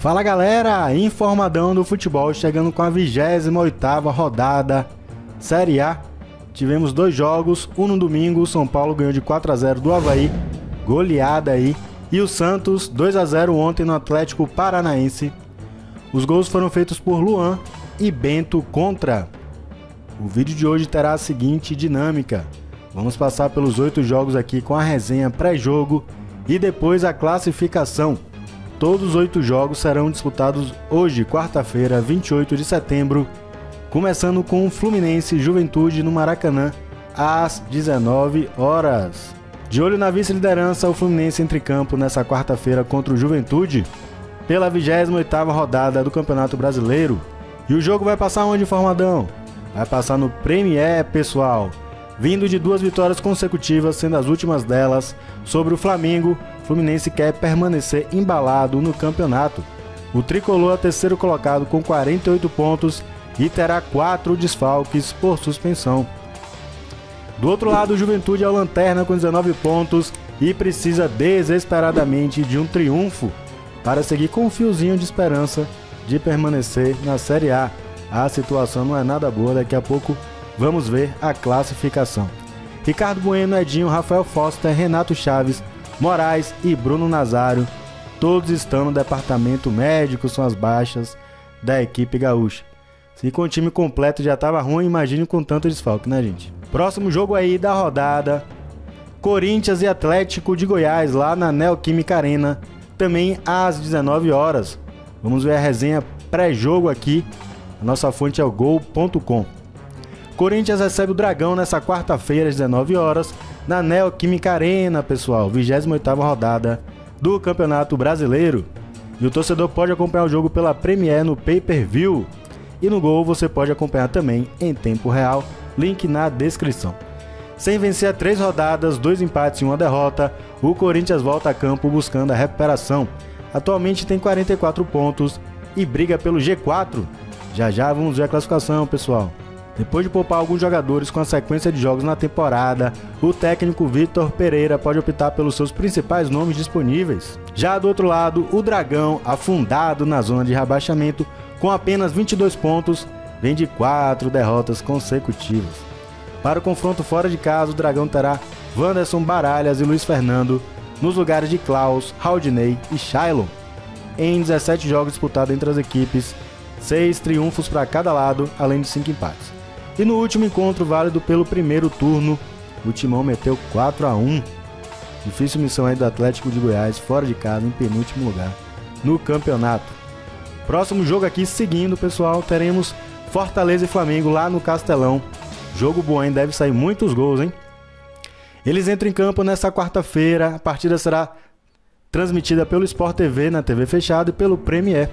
Fala galera, informadão do futebol chegando com a 28ª rodada Série A. Tivemos dois jogos, um no domingo, o São Paulo ganhou de 4-0 do Avaí, goleada aí, e o Santos 2-0 ontem no Atlético Paranaense. Os gols foram feitos por Luan e Bento contra. O vídeo de hoje terá a seguinte dinâmica: vamos passar pelos 8 jogos aqui com a resenha pré-jogo e depois a classificação. Todos os 8 jogos serão disputados hoje, quarta-feira, 28 de setembro, começando com o Fluminense Juventude no Maracanã, às 19 horas. De olho na vice-liderança, o Fluminense entra em campo nessa quarta-feira contra o Juventude, pela 28ª rodada do Campeonato Brasileiro. E o jogo vai passar onde, Formadão? Vai passar no Premier, pessoal. Vindo de 2 vitórias consecutivas, sendo as últimas delas sobre o Flamengo, o Fluminense quer permanecer embalado no campeonato. O tricolor é terceiro colocado com 48 pontos e terá 4 desfalques por suspensão. Do outro lado, o Juventude é o lanterna com 19 pontos e precisa desesperadamente de um triunfo para seguir com um fiozinho de esperança de permanecer na Série A. A situação não é nada boa, daqui a pouco vamos ver a classificação. Ricardo Bueno, Edinho, Rafael Foster, Renato Chaves, Moraes e Bruno Nazário, todos estão no departamento médico, são as baixas da equipe gaúcha. Se com o time completo já estava ruim, imagine com tanto desfalque, né, gente? Próximo jogo aí da rodada, Corinthians e Atlético de Goiás, lá na Neoquímica Arena, também às 19 horas. Vamos ver a resenha pré-jogo aqui, a nossa fonte é o gol.com. Corinthians recebe o Dragão nessa quarta-feira às 19 horas, na Neoquímica Arena, pessoal, 28ª rodada do Campeonato Brasileiro. E o torcedor pode acompanhar o jogo pela Premier no Pay-Per-View. E no Gol você pode acompanhar também em tempo real, link na descrição. Sem vencer 3 rodadas, 2 empates e 1 derrota, o Corinthians volta a campo buscando a recuperação. Atualmente tem 44 pontos e briga pelo G4. Já já vamos ver a classificação, pessoal. Depois de poupar alguns jogadores com a sequência de jogos na temporada, o técnico Vitor Pereira pode optar pelos seus principais nomes disponíveis. Já do outro lado, o Dragão, afundado na zona de rebaixamento, com apenas 22 pontos, vem de 4 derrotas consecutivas. Para o confronto fora de casa, o Dragão terá Wanderson Baralhas e Luiz Fernando nos lugares de Klaus, Haldinei e Shailon. Em 17 jogos disputados entre as equipes, 6 triunfos para cada lado, além de 5 empates. E no último encontro válido pelo primeiro turno, o Timão meteu 4-1. Difícil missão aí do Atlético de Goiás, fora de casa, em penúltimo lugar no campeonato. Próximo jogo aqui, seguindo, pessoal, teremos Fortaleza e Flamengo lá no Castelão. Jogo bom, hein? Deve sair muitos gols, hein? Eles entram em campo nessa quarta-feira. A partida será transmitida pelo Sport TV na TV fechada e pelo Premier.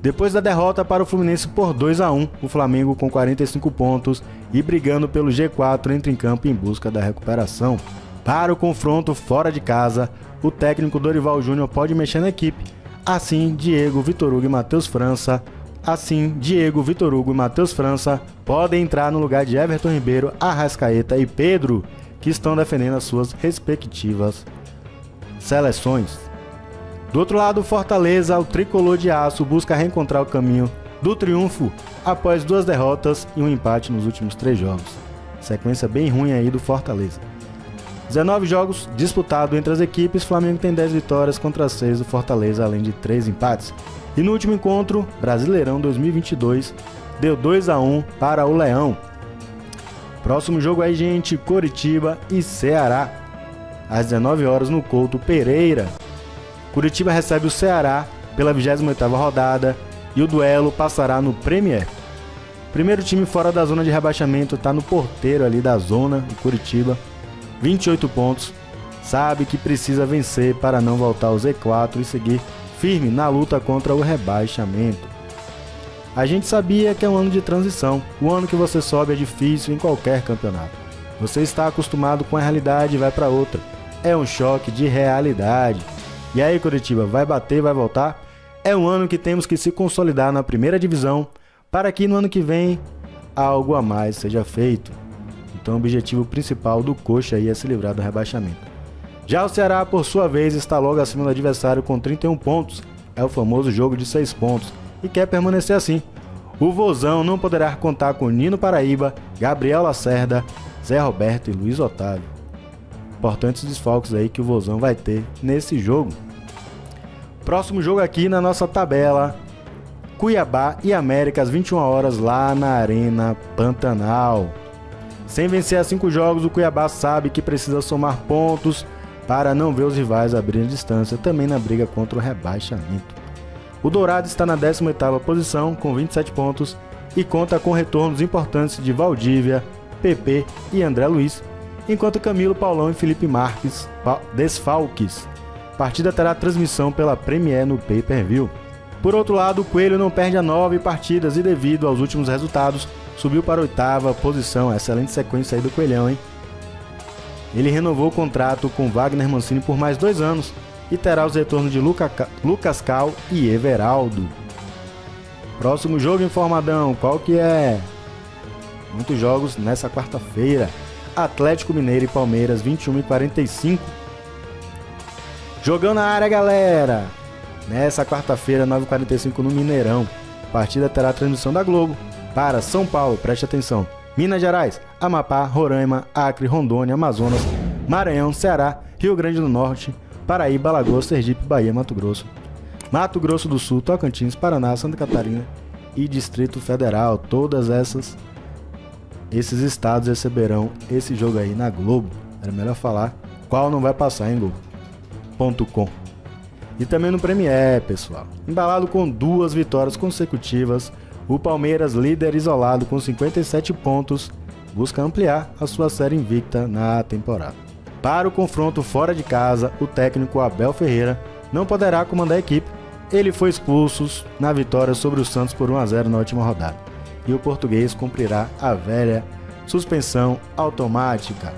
Depois da derrota para o Fluminense por 2-1, o Flamengo com 45 pontos e brigando pelo G4 entra em campo em busca da recuperação. Para o confronto fora de casa, o técnico Dorival Júnior pode mexer na equipe. Assim, Diego, Vitor Hugo e Matheus França podem entrar no lugar de Everton Ribeiro, Arrascaeta e Pedro, que estão defendendo as suas respectivas seleções. Do outro lado, Fortaleza, o tricolor de aço, busca reencontrar o caminho do triunfo após 2 derrotas e um empate nos últimos 3 jogos. Sequência bem ruim aí do Fortaleza. 19 jogos disputados entre as equipes, Flamengo tem 10 vitórias contra 6 do Fortaleza, além de 3 empates. E no último encontro, Brasileirão 2022, deu 2-1 para o Leão. Próximo jogo aí, gente, Coritiba e Ceará, às 19 horas no Couto Pereira. Curitiba recebe o Ceará pela 28ª rodada e o duelo passará no Premier. Primeiro time fora da zona de rebaixamento está no porteiro ali da zona, o Curitiba, 28 pontos, sabe que precisa vencer para não voltar ao Z4 e seguir firme na luta contra o rebaixamento. A gente sabia que é um ano de transição, o ano que você sobe é difícil em qualquer campeonato. Você está acostumado com a realidade e vai para outra, é um choque de realidade. E aí, Coritiba, vai bater, vai voltar? É um ano que temos que se consolidar na primeira divisão para que no ano que vem algo a mais seja feito. Então o objetivo principal do Coxa aí é se livrar do rebaixamento. Já o Ceará, por sua vez, está logo acima do adversário com 31 pontos, É o famoso jogo de 6 pontos e quer permanecer assim. O Vozão não poderá contar com Nino Paraíba, Gabriel Lacerda, Zé Roberto e Luiz Otávio. Importantes desfalques aí que o Vozão vai ter nesse jogo. Próximo jogo aqui na nossa tabela: Cuiabá e América às 21 horas lá na Arena Pantanal. Sem vencer a 5 jogos, o Cuiabá sabe que precisa somar pontos para não ver os rivais abrirem distância também na briga contra o rebaixamento. O Dourado está na 18ª posição com 27 pontos e conta com retornos importantes de Valdívia, PP e André Luiz, enquanto Camilo, Paulão e Felipe Marques desfalques. A partida terá transmissão pela Premier no Pay-Per-View. Por outro lado, o Coelho não perde a 9 partidas e, devido aos últimos resultados, subiu para a 8ª posição. Excelente sequência aí do Coelhão, hein? Ele renovou o contrato com Wagner Mancini por mais 2 anos e terá os retornos de Lucas Cal e Everaldo. Próximo jogo, informadão, qual que é? Muitos jogos nessa quarta-feira. Atlético Mineiro e Palmeiras, 21h45. Jogão na área, galera! Nessa quarta-feira, 9h45 no Mineirão. A partida terá transmissão da Globo para São Paulo, preste atenção, Minas Gerais, Amapá, Roraima, Acre, Rondônia, Amazonas, Maranhão, Ceará, Rio Grande do Norte, Paraíba, Alagoas, Sergipe, Bahia, Mato Grosso do Sul, Tocantins, Paraná, Santa Catarina e Distrito Federal. Todas esses estados receberão esse jogo aí na Globo. Era melhor falar qual não vai passar em Globo.com. E também no Premier, pessoal. Embalado com 2 vitórias consecutivas, o Palmeiras, líder isolado com 57 pontos, busca ampliar a sua série invicta na temporada. Para o confronto fora de casa, o técnico Abel Ferreira não poderá comandar a equipe. Ele foi expulso na vitória sobre o Santos por 1-0 na última rodada. E o português cumprirá a velha suspensão automática.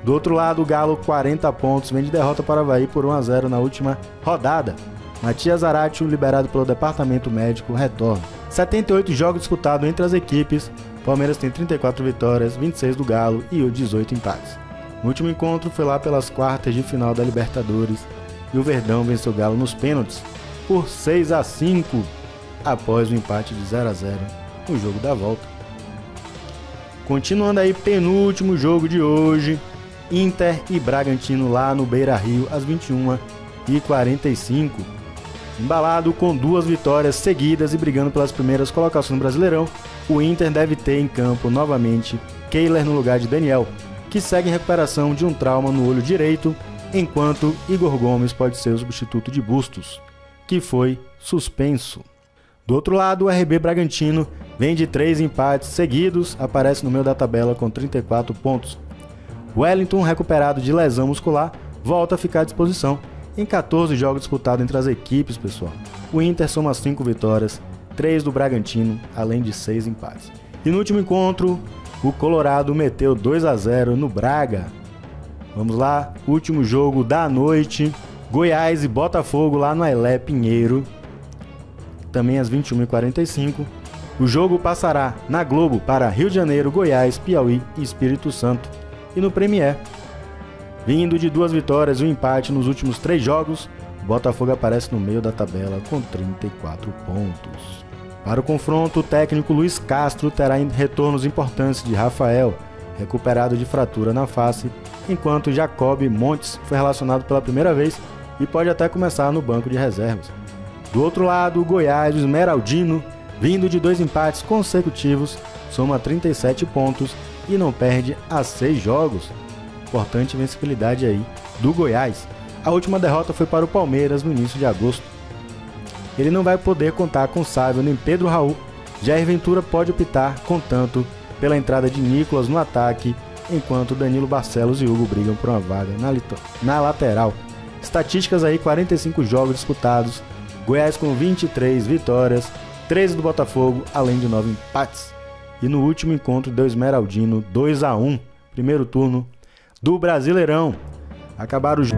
Do outro lado, o Galo, 40 pontos, vem de derrota para o Avaí por 1-0 na última rodada. Matias Zaratio, liberado pelo departamento médico, retorna. 78 jogos disputados entre as equipes. Palmeiras tem 34 vitórias, 26 do Galo e 18 empates. No último encontro foi lá pelas quartas de final da Libertadores e o Verdão venceu o Galo nos pênaltis por 6-5 após o empate de 0-0 no jogo da volta. Continuando aí, penúltimo jogo de hoje, Inter e Bragantino lá no Beira-Rio às 21h45. Embalado com 2 vitórias seguidas e brigando pelas primeiras colocações no Brasileirão, o Inter deve ter em campo novamente Kehler no lugar de Daniel, que segue em recuperação de um trauma no olho direito, enquanto Igor Gomes pode ser o substituto de Bustos, que foi suspenso. Do outro lado, o RB Bragantino vem de 3 empates seguidos, aparece no meio da tabela com 34 pontos. Wellington, recuperado de lesão muscular, volta a ficar à disposição em 14 jogos disputados entre as equipes, pessoal. O Inter soma 5 vitórias, 3 do Bragantino, além de 6 empates. E no último encontro, o Colorado meteu 2-0 no Braga. Vamos lá, último jogo da noite, Goiás e Botafogo lá no Ailé Pinheiro, também às 21h45. O jogo passará na Globo para Rio de Janeiro, Goiás, Piauí e Espírito Santo. E no Premier, vindo de 2 vitórias e um empate nos últimos 3 jogos, o Botafogo aparece no meio da tabela com 34 pontos. Para o confronto, o técnico Luiz Castro terá retornos importantes de Rafael, recuperado de fratura na face, enquanto Jacob Montes foi relacionado pela primeira vez e pode até começar no banco de reservas. Do outro lado, o Goiás, o Esmeraldino, vindo de 2 empates consecutivos, soma 37 pontos e não perde há 6 jogos. Importante vencibilidade aí do Goiás. A última derrota foi para o Palmeiras no início de agosto. Ele não vai poder contar com Sávio nem Pedro Raul. Jair Ventura pode optar, contanto, pela entrada de Nicolas no ataque, enquanto Danilo Barcelos e Hugo brigam por uma vaga na lateral. Estatísticas aí, 45 jogos disputados, Goiás com 23 vitórias, 13 do Botafogo, além de 9 empates. E no último encontro deu Esmeraldino 2-1, primeiro turno do Brasileirão. Acabaram os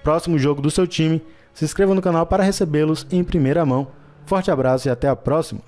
próximo jogo do seu time. Se inscreva no canal para recebê-los em primeira mão. Forte abraço e até a próxima!